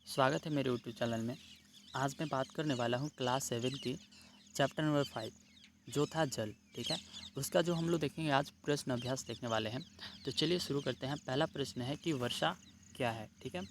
स्वागत है मेरे यूट्यूब चैनल में। आज मैं बात करने वाला हूँ क्लास 7 की चैप्टर नंबर 5 जो था जल। ठीक है, उसका जो हम लोग देखेंगे आज प्रश्न अभ्यास देखने वाले हैं। तो चलिए शुरू करते हैं। पहला प्रश्न है कि वर्षा क्या है। ठीक है,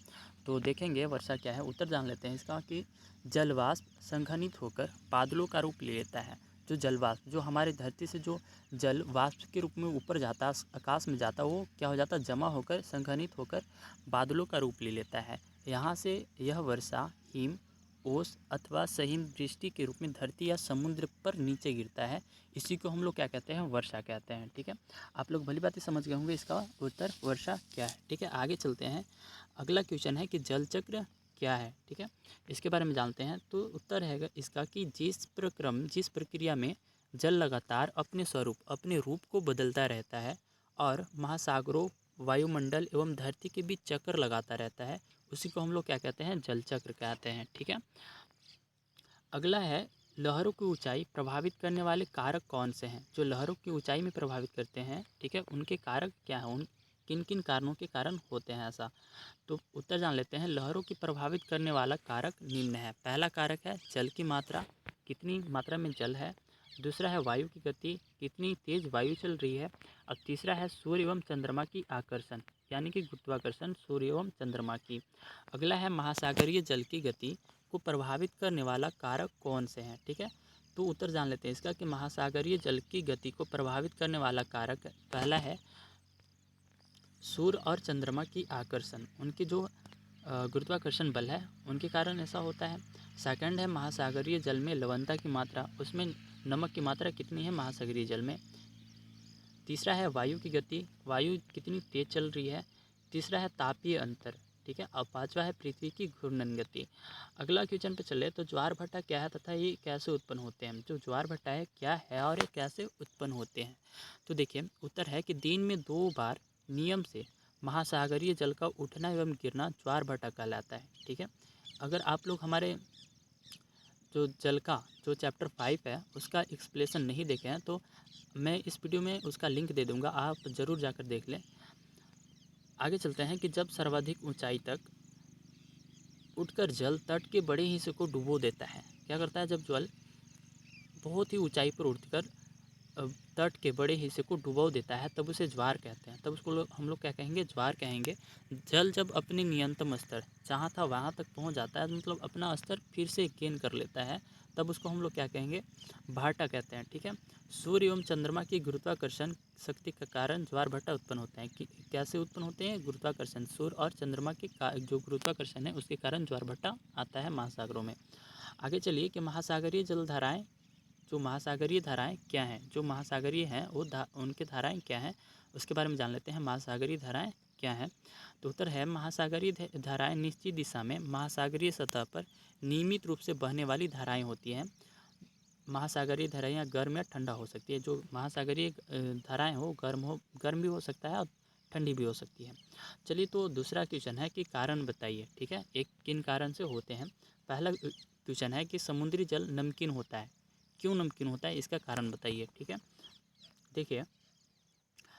तो देखेंगे वर्षा क्या है। उत्तर जान लेते हैं इसका कि जलवाष्प संघनित होकर बादलों का रूप ले लेता है। जो जलवाष्प जो हमारी धरती से जो जल वाष्प के रूप में ऊपर जाता, आकाश में जाता, वो क्या हो जाता, जमा होकर संघनित होकर बादलों का रूप ले लेता है। यहाँ से यह वर्षा हिम, ओस अथवा सहिम वृष्टि के रूप में धरती या समुद्र पर नीचे गिरता है। इसी को हम लोग क्या कहते हैं, वर्षा कहते हैं। ठीक है, आप लोग भली बात समझ गए होंगे इसका उत्तर वर्षा क्या है। ठीक है, आगे चलते हैं। अगला क्वेश्चन है कि जल चक्र क्या है। ठीक है, इसके बारे में जानते हैं। तो उत्तर है इसका कि जिस प्रक्रिया में जल लगातार अपने स्वरूप अपने रूप को बदलता रहता है और महासागरों, वायुमंडल एवं धरती के बीच चक्कर लगाता रहता है, उसी को हम लोग क्या कहते हैं, जल चक्र कहते हैं। ठीक है, अगला है लहरों की ऊंचाई प्रभावित करने वाले कारक कौन से हैं। जो लहरों की ऊंचाई में प्रभावित करते हैं, ठीक है, उनके कारक क्या हैं, उन किन किन कारणों के कारण होते हैं ऐसा। तो उत्तर जान लेते हैं। लहरों की प्रभावित करने वाला कारक निम्न है। पहला कारक है जल की मात्रा, कितनी मात्रा में जल है। दूसरा है वायु की गति, कितनी तेज वायु चल रही है। और तीसरा है सूर्य एवं चंद्रमा की आकर्षण, यानी कि गुरुत्वाकर्षण सूर्य एवं चंद्रमा की। अगला है महासागरीय जल की गति को प्रभावित करने वाला कारक कौन से हैं। ठीक है, तो उत्तर जान लेते हैं इसका कि महासागरीय जल की गति को प्रभावित करने वाला कारक पहला है सूर्य और चंद्रमा की आकर्षण, उनकी जो गुरुत्वाकर्षण बल है उनके कारण ऐसा होता है। सेकंड है महासागरीय जल में लवणता की मात्रा, उसमें नमक की मात्रा कितनी है महासागरीय जल में। तीसरा है वायु की गति, वायु कितनी तेज चल रही है। तीसरा है तापीय अंतर। ठीक है, और पांचवा है पृथ्वी की घूर्णन गति। अगला क्वेश्चन पे चले तो ज्वार भाटा क्या है तथा ये कैसे उत्पन्न होते हैं। जो ज्वार भाटा है क्या है और ये कैसे उत्पन्न होते हैं। तो देखिए उत्तर है कि दिन में 2 बार नियम से महासागरीय जल का उठना एवं गिरना ज्वार भाटा कहलाता है। ठीक है, अगर आप लोग हमारे जो जल का जो चैप्टर 5 है उसका एक्सप्लेनेशन नहीं देखे हैं तो मैं इस वीडियो में उसका लिंक दे दूंगा, आप ज़रूर जाकर देख लें। आगे चलते हैं कि जब सर्वाधिक ऊंचाई तक उठकर जल तट के बड़े हिस्से को डुबो देता है। क्या करता है, जब जल बहुत ही ऊंचाई पर उठकर तट के बड़े हिस्से को डुबो देता है तब उसे ज्वार कहते हैं। तब उसको हम लोग क्या कहेंगे, ज्वार कहेंगे। जल जब अपने न्यूनतम स्तर जहाँ था वहाँ तक पहुँच जाता है, मतलब अपना स्तर फिर से गेन कर लेता है, तब उसको हम लोग क्या कहेंगे, भाटा कहते हैं। ठीक है, सूर्य एवं चंद्रमा की गुरुत्वाकर्षण शक्ति के कारण ज्वार भाटा उत्पन्न होते हैं। कि कैसे उत्पन्न होते हैं, गुरुत्वाकर्षण, सूर्य और चंद्रमा के जो गुरुत्वाकर्षण है उसके कारण ज्वार भाटा आता है महासागरों में। आगे चलिए कि महासागरीय जलधाराएँ, जो महासागरीय धाराएं क्या हैं, जो महासागरीय हैं वो उनके धाराएं क्या हैं उसके बारे में जान लेते हैं। महासागरीय धाराएं क्या हैं, तो उत्तर है महासागरीय धाराएं निश्चित दिशा में महासागरीय सतह पर नियमित रूप से बहने वाली धाराएं होती हैं। महासागरीय धाराएं गर्म या ठंडा हो सकती है। जो महासागरीय धाराएं हो गर्म भी हो सकता है और ठंडी भी हो सकती है। चलिए तो दूसरा क्वेश्चन है कि कारण बताइए। ठीक है, एक किन कारण से होते हैं। पहला क्वेश्चन है कि समुद्री जल नमकीन होता है, क्यों नमकीन होता है, इसका कारण बताइए। ठीक है, देखिए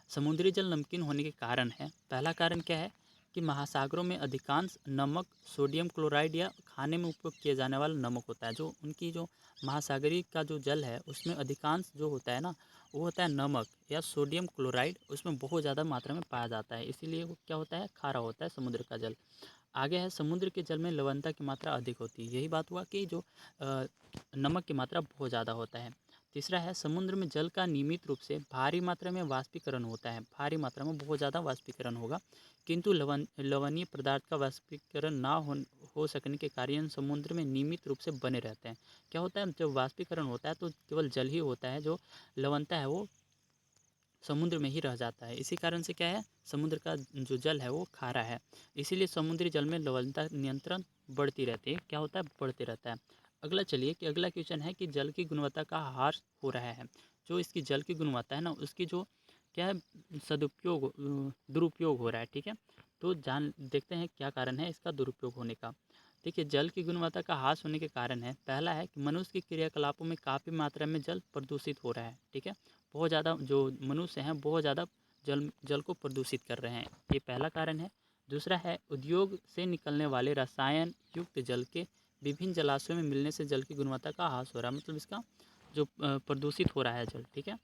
समुद्री जल नमकीन होने के कारण है। पहला कारण क्या है कि महासागरों में अधिकांश नमक सोडियम क्लोराइड या खाने में उपयोग किया जाने वाला नमक होता है। जो उनकी जो महासागरीय का जो जल है उसमें अधिकांश जो होता है ना, वो होता है नमक या सोडियम क्लोराइड, उसमें बहुत ज़्यादा मात्रा में पाया जाता है, इसीलिए वो क्या होता है, खारा होता है समुद्र का जल। आगे है समुद्र के जल में लवणता की मात्रा अधिक होती है। यही बात हुआ कि जो नमक की मात्रा बहुत ज़्यादा होता है। तीसरा है समुद्र में जल का नियमित रूप से भारी मात्रा में वाष्पीकरण होता है। भारी मात्रा में बहुत ज़्यादा वाष्पीकरण होगा, किंतु लवणीय पदार्थ का वाष्पीकरण ना हो सकने के कारण समुद्र में नियमित रूप से बने रहते हैं। क्या होता है, जब वाष्पीकरण होता है तो केवल जल ही होता है, जो लवणता है वो समुद्र में ही रह जाता है। इसी कारण से क्या है, समुद्र का जो जल है वो खारा है, इसीलिए समुद्री जल में लवणता नियंत्रण बढ़ती रहती है। क्या होता है, बढ़ते रहता है। अगला चलिए कि अगला क्वेश्चन है कि जल की गुणवत्ता का ह्रास हो रहा है। जो इसकी जल की गुणवत्ता है ना, उसकी जो क्या है, दुरुपयोग हो रहा है। ठीक है, तो जान देखते हैं क्या कारण है इसका दुरुपयोग होने का। देखिए जल की गुणवत्ता का ह्रास होने के कारण है, पहला है कि मनुष्य के क्रियाकलापों में काफ़ी मात्रा में जल प्रदूषित हो रहा है। ठीक है, बहुत ज़्यादा जो मनुष्य हैं बहुत ज़्यादा जल को प्रदूषित कर रहे हैं, ये पहला कारण है। दूसरा है उद्योग से निकलने वाले रसायन युक्त जल के विभिन्न जलाशयों में मिलने से जल की गुणवत्ता का ह्रास हो रहा है, मतलब इसका जो प्रदूषित हो रहा है जल, ठीक है।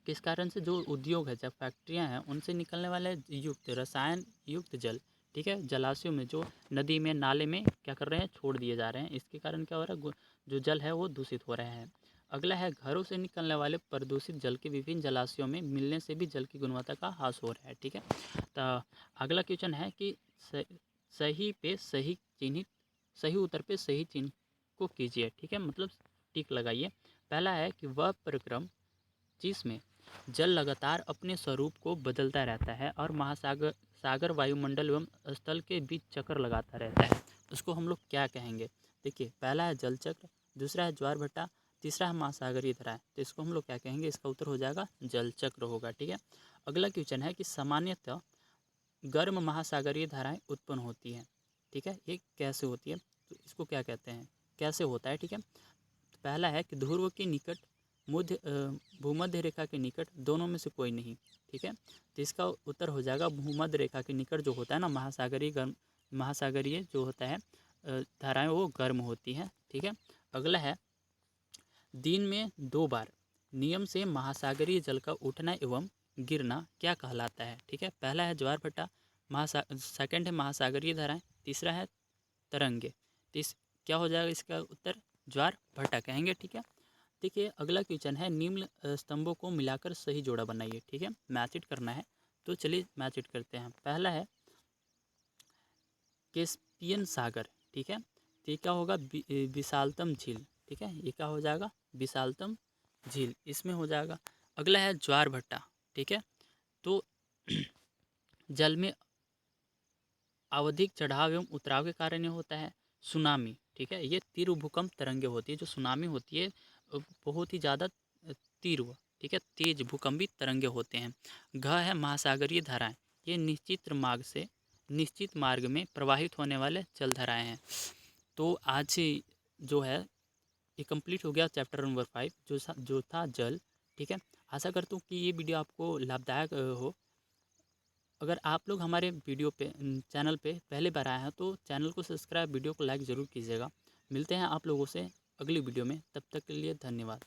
किस कारण से, जो उद्योग है, जब फैक्ट्रियां हैं, उनसे निकलने वाले युक्त रसायन युक्त जल, ठीक है, जलाशयों में, जो नदी में नाले में क्या कर रहे हैं, छोड़ दिए जा रहे हैं। इसके कारण क्या हो रहा है, जो जल है वो दूषित हो रहे हैं। अगला है घरों से निकलने वाले प्रदूषित जल के विभिन्न जलाशयों में मिलने से भी जल की गुणवत्ता का ह्रास हो रहा है, ठीक है। तो अगला क्वेश्चन है कि सही पे सही चिन्हित, सही उत्तर पे सही चिन्ह को कीजिए, ठीक है, मतलब टिक लगाइए। पहला है कि वह प्रक्रम जिसमें जल लगातार अपने स्वरूप को बदलता रहता है और सागर वायुमंडल एवं स्थल के बीच चक्कर लगाता रहता है, उसको हम लोग क्या कहेंगे। देखिए, पहला है जल चक्र, दूसरा है ज्वार भाटा, तीसरा है महासागरीय धाराएं। तो इसको हम लोग क्या कहेंगे, इसका उत्तर हो जाएगा जल चक्र होगा, ठीक है। अगला क्वेश्चन है कि सामान्यतः गर्म महासागरीय धाराएं उत्पन्न होती हैं, ठीक है, ये कैसे होती है, तो इसको क्या कहते हैं, कैसे होता है, ठीक है। तो पहला है कि ध्रुव के निकट, मध्य भूमध्य रेखा के निकट, दोनों में से कोई नहीं, ठीक है। तो इसका उत्तर हो जाएगा भूमध्य रेखा के निकट जो होता है ना, महासागरीय जो होता है धाराएं, वो गर्म होती हैं, ठीक है। अगला है दिन में 2 बार नियम से महासागरीय जल का उठना एवं गिरना क्या कहलाता है, ठीक है। पहला है ज्वार भाटा, सेकंड है महासागरीय धाराएं, तीसरा है तरंगे। क्या हो जाएगा इसका उत्तर, ज्वार भाटा कहेंगे, ठीक है। देखिए, अगला क्वेश्चन है निम्न स्तंभों को मिलाकर सही जोड़ा बनाइए, ठीक है, मैच करना है। तो चलिए मैच करते हैं। पहला है कैस्पियन सागर, ठीक है, तो ये क्या होगा, विशालतम झील, ठीक है, ये क्या हो जाएगा, विशालतम झील, इसमें हो जाएगा। अगला है ज्वार भाटा, ठीक है, तो जल में आवधिक चढ़ाव एवं उतराव के कारण ये होता है। सुनामी, ठीक है, ये तीव्र भूकंप तरंगे होती है, जो सुनामी होती है बहुत ही ज़्यादा तीव्र, ठीक है, तेज भूकंपी तरंगे होते हैं। घ है महासागरीय धाराएं, ये निश्चित मार्ग में प्रवाहित होने वाले जलधाराएं हैं। तो आज जो है ये कंप्लीट हो गया चैप्टर नंबर 5 जो था जल, ठीक है। आशा करता हूँ कि ये वीडियो आपको लाभदायक हो। अगर आप लोग हमारे वीडियो पे चैनल पे पहले बार आए हैं तो चैनल को सब्सक्राइब, वीडियो को लाइक ज़रूर कीजिएगा। मिलते हैं आप लोगों से अगली वीडियो में, तब तक के लिए धन्यवाद।